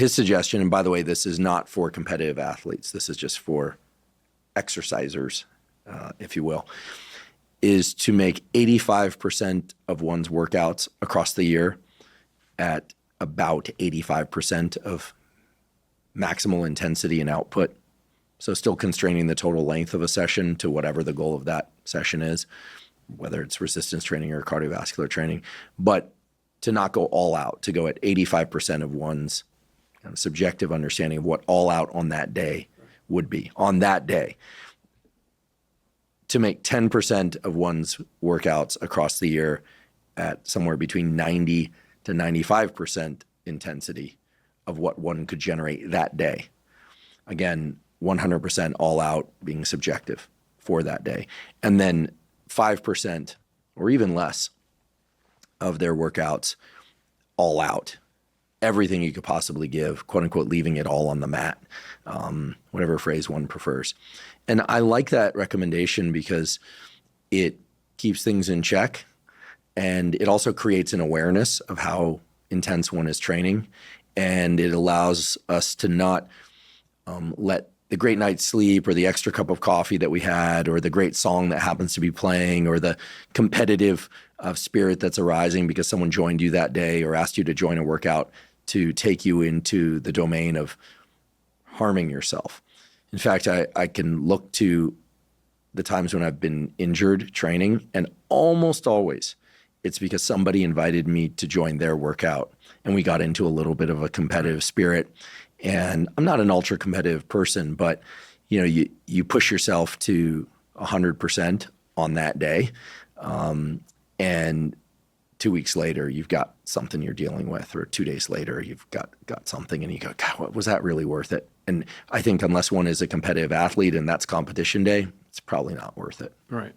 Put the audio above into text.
his suggestion, and by the way, this is not for competitive athletes, this is just for exercisers, if you will, is to make 85% of one's workouts across the year at about 85% of maximal intensity and output. So still constraining the total length of a session to whatever the goal of that session is, whether it's resistance training or cardiovascular training, but to not go all out, to go at 85% of one's kind of subjective understanding of what all out on that day would be, on that day. To make 10% of one's workouts across the year at somewhere between 90 to 95% intensity of what one could generate that day. Again, 100% all out being subjective for that day. And then 5% or even less of their workouts all out. Everything you could possibly give, quote unquote, leaving it all on the mat, whatever phrase one prefers. And I like that recommendation because it keeps things in check and it also creates an awareness of how intense one is training. And it allows us to not let the great night's sleep or the extra cup of coffee that we had or the great song that happens to be playing or the competitive spirit that's arising because someone joined you that day or asked you to join a workout to take you into the domain of harming yourself. In fact, I can look to the times when I've been injured training, and almost always it's because somebody invited me to join their workout and we got into a little bit of a competitive spirit. And I'm not an ultra competitive person, but you push yourself to 100% on that day. And 2 weeks later, you've got something you're dealing with, or 2 days later, you've got something and you go, God, was that really worth it? And I think unless one is a competitive athlete and that's competition day, it's probably not worth it. Right.